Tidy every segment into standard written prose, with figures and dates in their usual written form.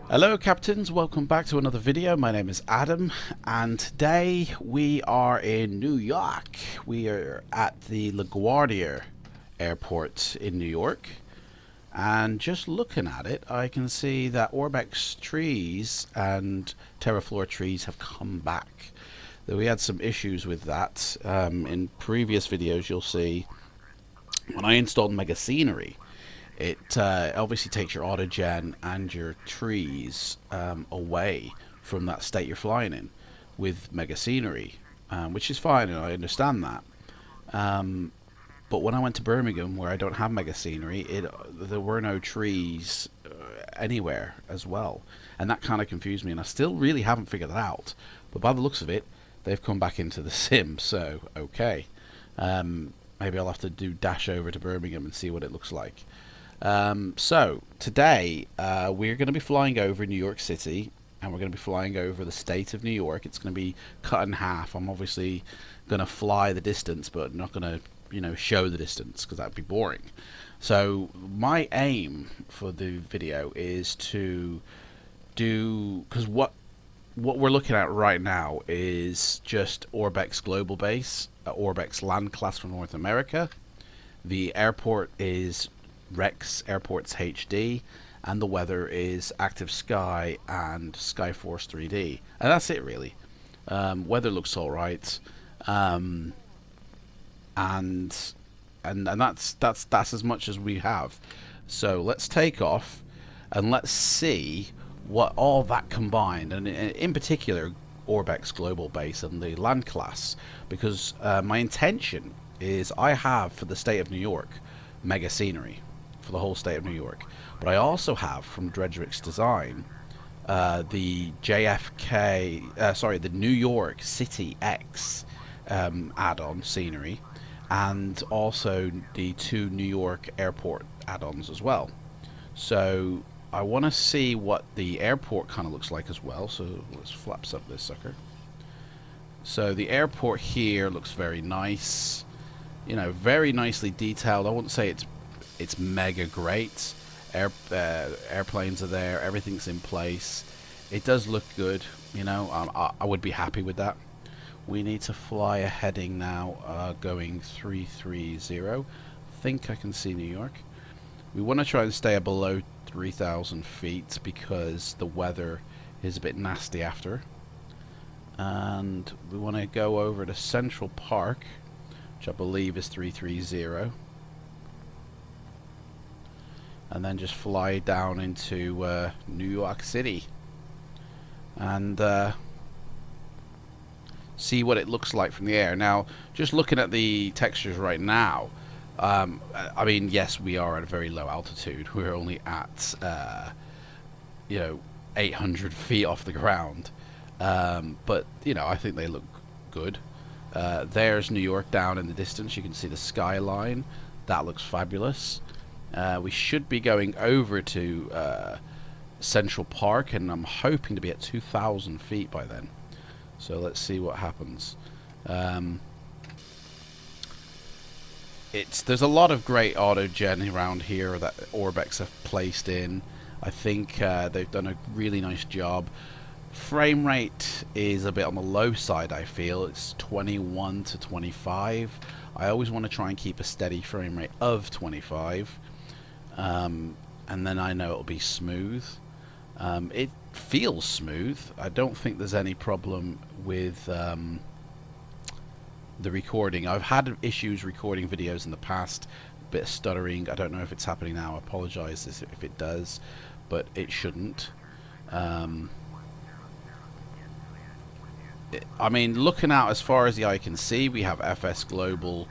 Hello captains, welcome back to another video. My name is Adam and today we are in New York. We are at the LaGuardia airport in New York, and just looking at it I can see that ORBX trees and Terraflora trees have come back. Though we had some issues with that. In previous videos you'll see when I installed MegaScenery, it obviously takes your autogen and your trees away from that state you're flying in with MegaScenery, which is fine, and I understand that. But when I went to Birmingham, where I don't have MegaScenery, there were no trees anywhere as well, and that kind of confused me, and I still really haven't figured that out. But by the looks of it, they've come back into the sim, so okay. Maybe I'll have to dash over to Birmingham and see what it looks like. So today we're going to be flying over New York City, and we're going to be flying over the state of New York. It's going to be cut in half. I'm obviously going to fly the distance, but not going to, show the distance because that'd be boring. So my aim for the video is to do, because what we're looking at right now is just ORBX global base, ORBX land class for North America. The airport is Rex Airports HD, and the weather is Active Sky and Skyforce 3D, and that's it really. Weather looks all right, and that's as much as we have. So let's take off and let's see what all that combined, and in particular ORBX global base and the land class, because my intention is I have for the state of New York MegaScenery for the whole state of New York, but I also have from Dredrick's design the the New York City X add-on scenery, and also the 2 New York airport add-ons as well. So I want to see what the airport kind of looks like as well, so let's flaps up this sucker. So the airport here looks very nice, very nicely detailed. I wouldn't say it's mega great. Airplanes are there, everything's in place. It does look good, I would be happy with that. We need to fly a heading now, going 330. I think I can see New York. We want to try and stay below 3,000 feet because the weather is a bit nasty after. And we want to go over to Central Park, which I believe is 330. And then just fly down into New York City and see what it looks like from the air. Now, just looking at the textures right now, I mean, yes, we are at a very low altitude. We're only at 800 feet off the ground, but I think they look good. There's New York down in the distance. You can see the skyline. That looks fabulous. We should be going over to Central Park, and I'm hoping to be at 2,000 feet by then. So let's see what happens. There's a lot of great autogen around here that ORBX have placed in. I think they've done a really nice job. Frame rate is a bit on the low side, I feel. It's 21 to 25. I always want to try and keep a steady frame rate of 25. And then I know it'll be smooth. It feels smooth. I don't think there's any problem with the recording. I've had issues recording videos in the past, a bit of stuttering. I don't know if it's happening now. I apologize if it does, but it shouldn't. I mean, looking out as far as the eye can see, we have FS Global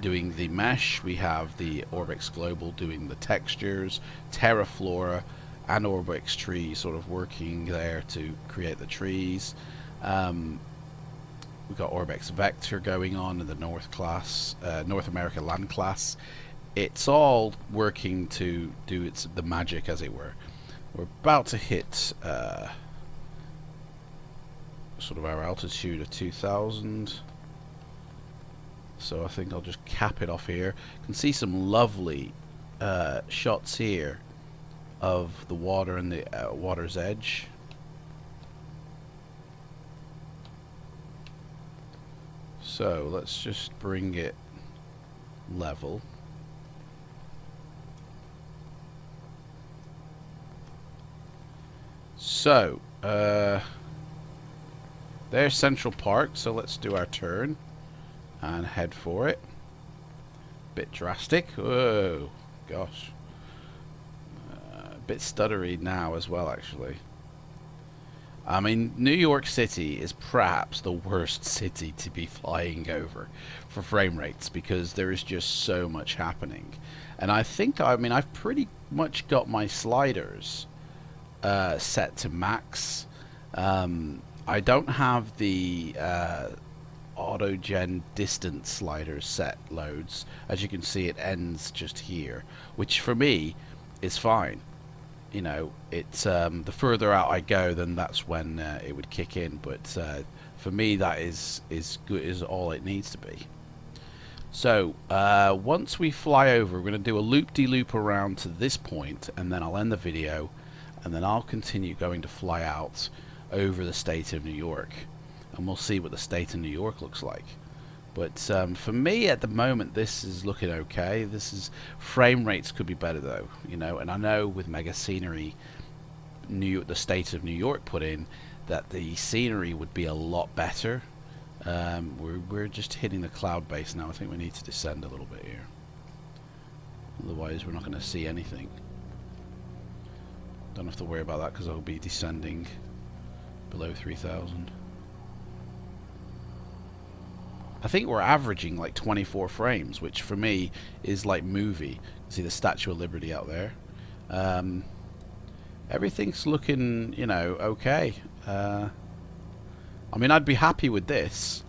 doing the mesh, we have the ORBX Global doing the textures, Terraflora and ORBX trees sort of working there to create the trees. We've got ORBX Vector going on in the North America land class. It's all working to do the magic, as it were. We're about to hit sort of our altitude of 2,000. So I think I'll just cap it off here. You can see some lovely shots here of the water and the water's edge. So let's just bring it level. So there's Central Park, so let's do our turn and head for it. Bit drastic. Whoa, gosh. A bit stuttery now as well, actually. I mean, New York City is perhaps the worst city to be flying over for frame rates, because there is just so much happening. And I think, I mean, I've pretty much got my sliders set to max. I don't have the auto-gen distance sliders set loads. As you can see, it ends just here, which for me is fine. You know, it's the further out I go, then that's when it would kick in. But for me, that is good, is all it needs to be. So once we fly over, we're going to do a loop-de-loop around to this point, and then I'll end the video, and then I'll continue going to fly out over the state of New York, and we'll see what the state of New York looks like. But for me at the moment, this is looking okay. This is, frame rates could be better though, you know, and I know with MegaScenery, the state of New York put in, that the scenery would be a lot better. We're just hitting the cloud base now. I think we need to descend a little bit here, otherwise we're not going to see anything. Don't have to worry about that because I'll be descending below 3,000. I think we're averaging like 24 frames, which for me is like movie. See the Statue of Liberty out there. Everything's looking, you know, okay. I mean, I'd be happy with this.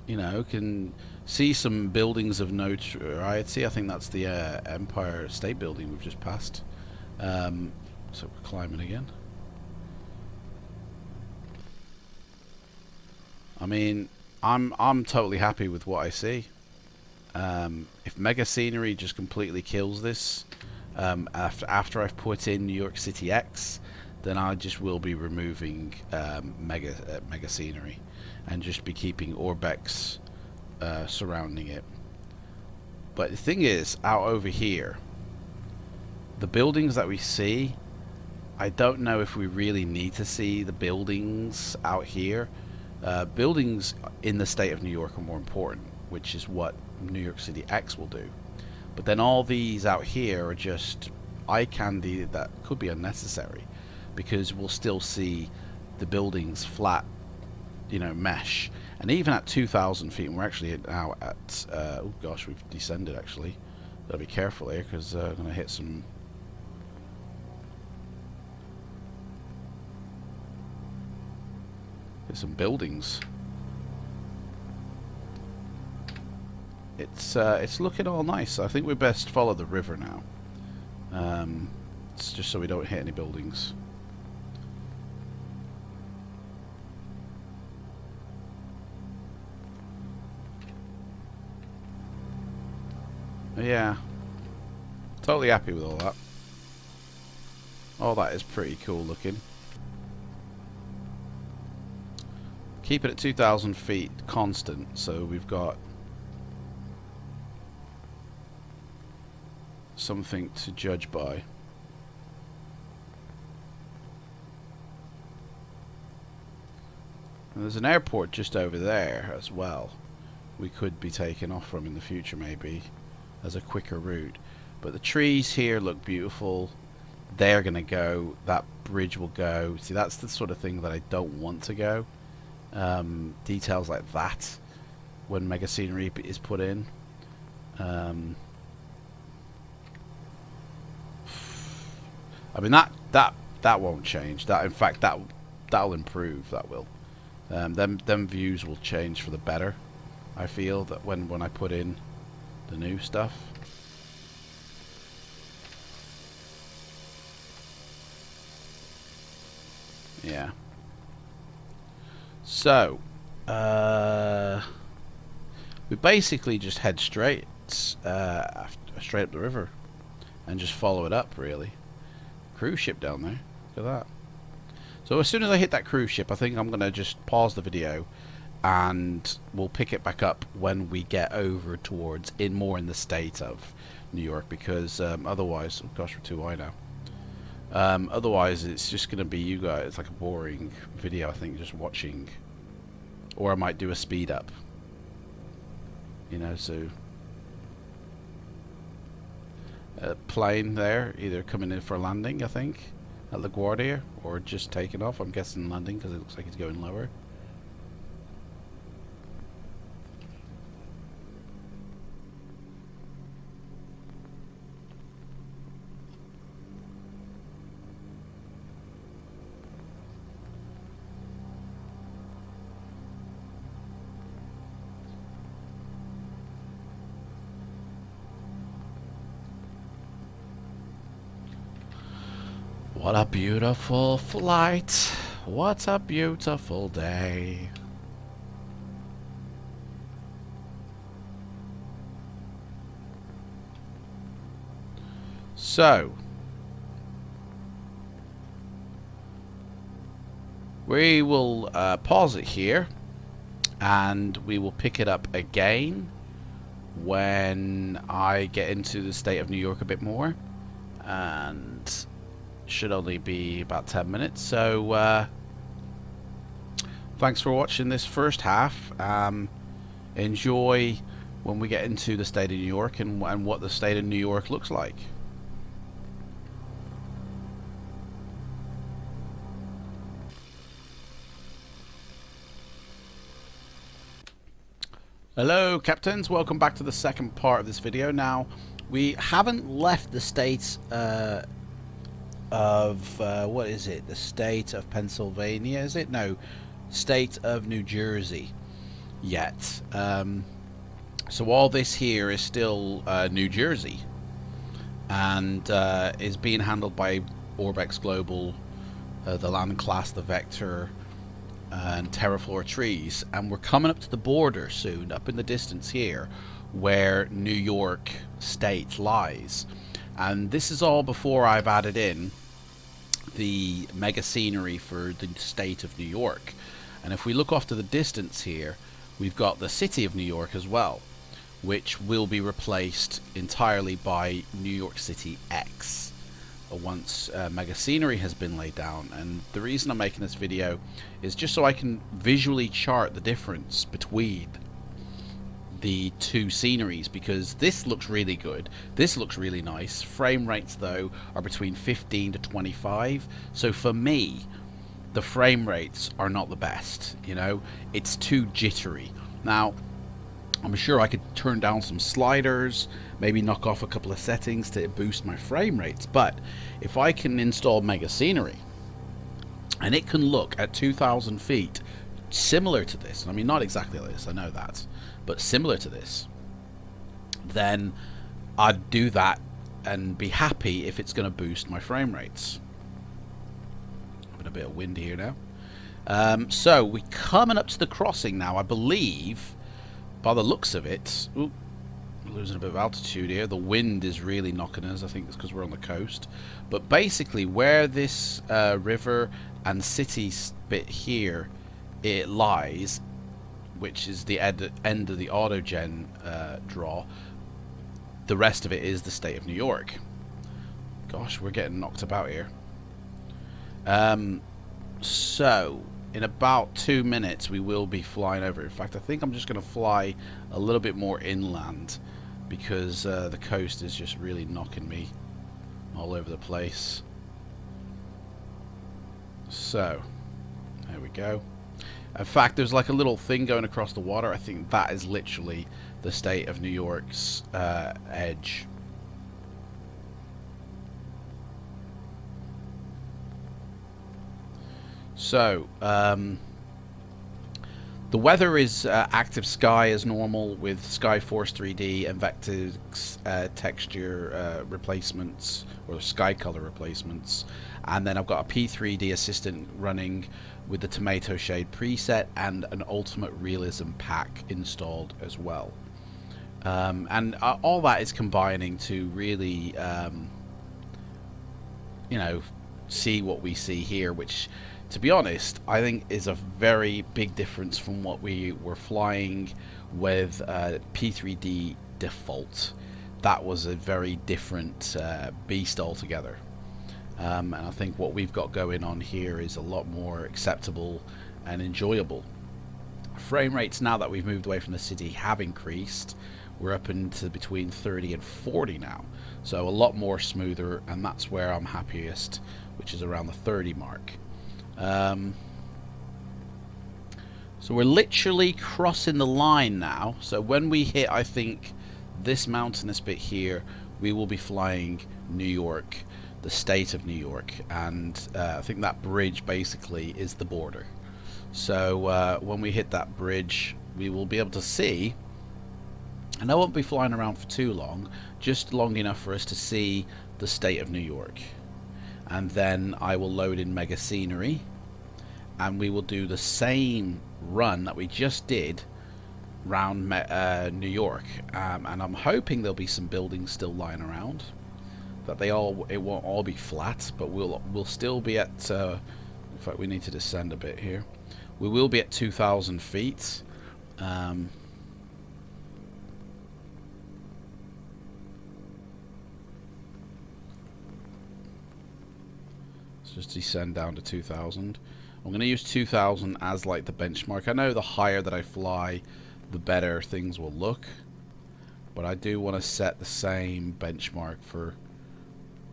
You know, can see some buildings of notoriety. I think that's the Empire State Building we've just passed. So we're climbing again. I mean, I'm totally happy with what I see. If MegaScenery just completely kills this, after I've put in New York City X, then I just will be removing MegaScenery and just be keeping ORBX surrounding it. But the thing is, out over here, the buildings that we see, I don't know if we really need to see the buildings out here. Buildings in the state of New York are more important, which is what New York City X will do. But then all these out here are just eye candy that could be unnecessary, because we'll still see the buildings flat, you know, mesh. And even at 2,000 feet, and we're actually now at, oh gosh, we've descended actually. Gotta be careful here, because I'm gonna hit some. Some buildings. It's looking all nice. I think we best follow the river now. It's just so we don't hit any buildings. Yeah, totally happy with all that. All that is pretty cool looking. Keep it at 2,000 feet constant, so we've got something to judge by. And there's an airport just over there as well. We could be taking off from in the future, maybe, as a quicker route. But the trees here look beautiful. They're going to go. That bridge will go. See, that's the sort of thing that I don't want to go. Details like that when MegaScenery is put in. I mean, that won't change. That, in fact, that'll improve. That will. Them views will change for the better. I feel that when I put in the new stuff. Yeah. So, we basically just head straight up the river. and just follow it up, really. Cruise ship down there. Look at that. So as soon as I hit that cruise ship, I think I'm going to just pause the video and we'll pick it back up when we get over towards more in the state of New York, because otherwise, oh gosh, we're too high now. Otherwise it's just going to be you guys, it's like a boring video, I think, just watching. Or I might do a speed up, you know. So a plane there, either coming in for landing, I think, at LaGuardia, or just taking off. I'm guessing landing because it looks like it's going lower. What a beautiful flight. What a beautiful day. So, we will pause it here, and we will pick it up again when I get into the state of New York a bit more, and should only be about 10 minutes. So thanks for watching this first half. Enjoy when we get into the state of New York and what the state of New York looks like. Hello captains, welcome back to the second part of this video. Now, we haven't left the state of what is it, the state of Pennsylvania, is it? No, state of New Jersey yet. So all this here is still New Jersey, and is being handled by ORBX Global, the Land Class, the Vector, and Terraflor trees. And we're coming up to the border soon, up in the distance here, where New York State lies. And this is all before I've added in the mega scenery for the state of New York. And if we look off to the distance here, we've got the city of New York as well, which will be replaced entirely by New York City X once mega scenery has been laid down. And the reason I'm making this video is just so I can visually chart the difference between the two sceneries, because this looks really good, this looks really nice. Frame rates though are between 15 to 25, so for me the frame rates are not the best, you know, it's too jittery. Now I'm sure I could turn down some sliders, maybe knock off a couple of settings to boost my frame rates, but if I can install mega scenery and it can look at 2,000 feet similar to this, I mean not exactly like this, I know that, but similar to this, then I'd do that and be happy if it's going to boost my frame rates. Having a bit of wind here now. So we're coming up to the crossing now, I believe, by the looks of it. Ooh, losing a bit of altitude here. The wind is really knocking us. I think it's because we're on the coast. But basically where this river and city bit here it lies, which is the end of the autogen draw, the rest of it is the state of New York. Gosh, we're getting knocked about here. So in about 2 minutes we will be flying over. In fact, I think I'm just going to fly a little bit more inland, because the coast is just really knocking me all over the place. So there we go. In fact, there's like a little thing going across the water. I think that is literally the state of New York's edge. So, the weather is active sky as normal, with Skyforce 3D and Vector's texture replacements, or sky color replacements. And then I've got a P3D assistant running with the tomato shade preset and an ultimate realism pack installed as well. And all that is combining to really, you know, see what we see here, which, to be honest, I think is a very big difference from what we were flying with P3D default. That was a very different beast altogether. And I think what we've got going on here is a lot more acceptable and enjoyable. Frame rates, now that we've moved away from the city, have increased. We're up into between 30 and 40 now, so a lot more smoother, and that's where I'm happiest, which is around the 30 mark. So we're literally crossing the line now. So when we hit, I think, this mountainous bit here, we will be flying New York, the state of New York, and I think that bridge basically is the border. So when we hit that bridge, we will be able to see, and I won't be flying around for too long, just long enough for us to see the state of New York. And then I will load in MegaScenery, and we will do the same run that we just did round New York. And I'm hoping there'll be some buildings still lying around, that it won't all be flat, but we'll still be at in fact, we need to descend a bit here. We will be at 2,000 feet. Let's just descend down to 2,000. I'm going to use 2,000 as like the benchmark. I know the higher that I fly, the better things will look, but I do want to set the same benchmark for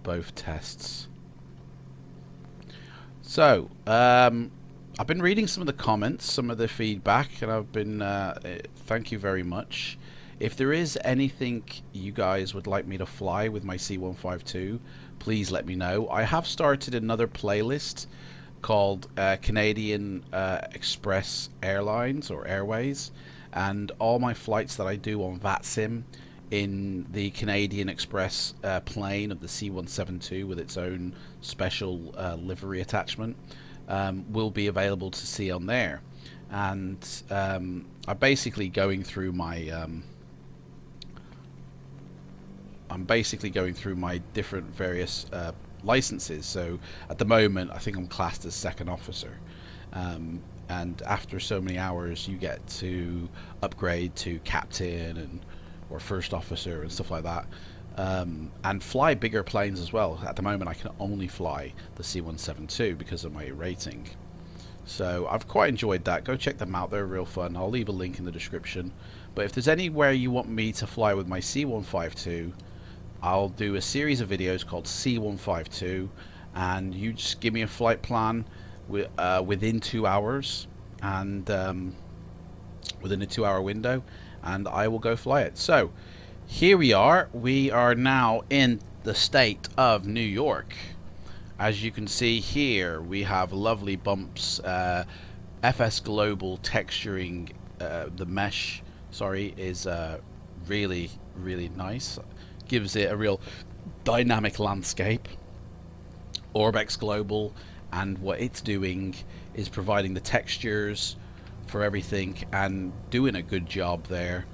both tests. So I've been reading some of the comments, some of the feedback, and I've been thank you very much. If there is anything you guys would like me to fly with my C152, please let me know. I have started another playlist called Canadian Express Airlines or Airways, and all my flights that I do on VATSIM in the Canadian Express plane of the C172 with its own special livery attachment will be available to see on there. And I'm basically going through my different various licenses. So at the moment I think I'm classed as second officer, and after so many hours you get to upgrade to captain or first officer and stuff like that, and fly bigger planes as well. At the moment I can only fly the C172 because of my rating. So I've quite enjoyed that. Go check them out, they're real fun. I'll leave a link in the description. But if there's anywhere you want me to fly with my C152, I'll do a series of videos called C152, and you just give me a flight plan within 2 hours, and within a 2-hour window, and I will go fly it. So here we are now in the state of New York. As you can see here, we have lovely bumps. FS Global texturing, the mesh, sorry, is really, really nice. Gives it a real dynamic landscape. ORBX Global, and what it's doing is providing the textures for everything and doing a good job there.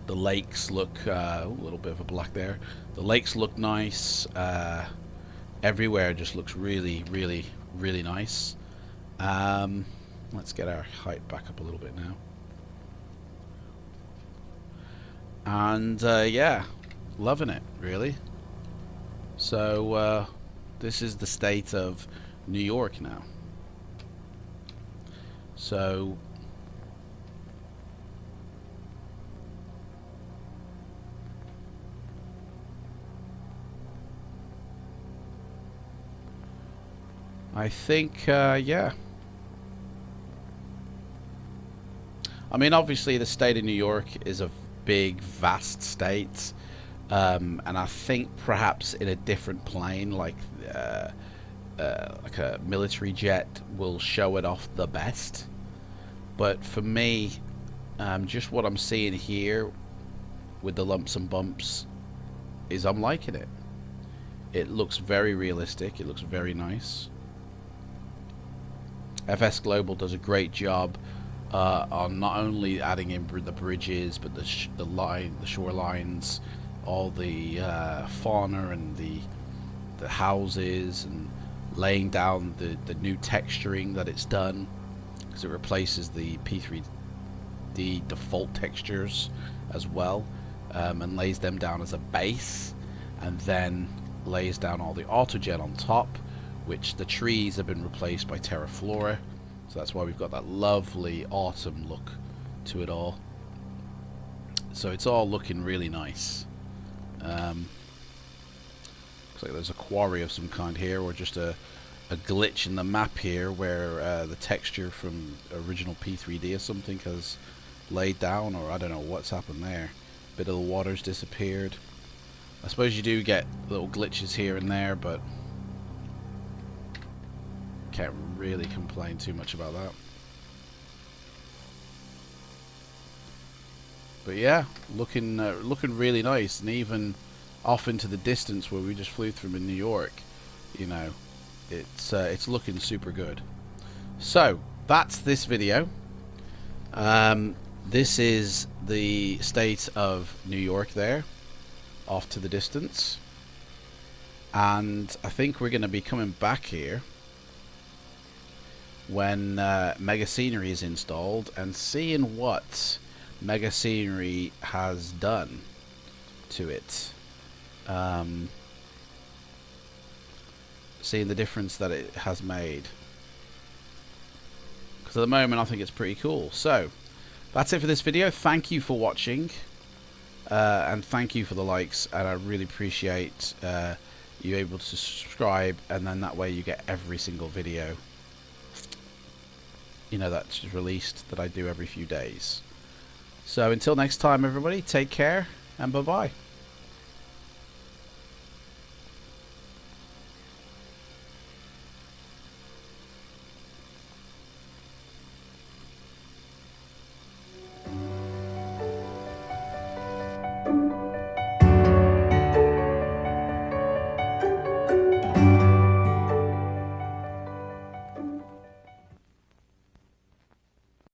The lakes look a little bit of a black there. The lakes look nice. Everywhere just looks really, really, really nice. Let's get our height back up a little bit now. And yeah, loving it, really. So this is the state of New York now. So I think yeah, I mean, obviously the state of New York is a big, vast state, and I think perhaps in a different plane, like a military jet, will show it off the best. But for me, just what I'm seeing here with the lumps and bumps is I'm liking it. It looks very realistic. It looks very nice. FS Global does a great job on not only adding in the bridges, but the shorelines, all the fauna and the houses, and laying down the new texturing that it's done, because it replaces the P3D default textures as well, and lays them down as a base, and then lays down all the autogen on top, which the trees have been replaced by Terraflora. So that's why we've got that lovely autumn look to it all. So it's all looking really nice. Looks like there's a quarry of some kind here, or just a glitch in the map here where the texture from original P3D or something has laid down, or I don't know what's happened there. Bit of the water's disappeared. I suppose you do get little glitches here and there, but can't really complain too much about that. But yeah, looking really nice, and even off into the distance where we just flew through in New York, you know, it's looking super good. So that's this video. This is the state of New York there, off to the distance, and I think we're going to be coming back here when MegaScenery is installed and seeing what MegaScenery has done to it, seeing the difference that it has made, because at the moment I think it's pretty cool. So that's it for this video. Thank you for watching, and thank you for the likes, and I really appreciate you able to subscribe, and then that way you get every single video, you know, that's released, that I do every few days. So until next time, everybody, take care, and bye bye.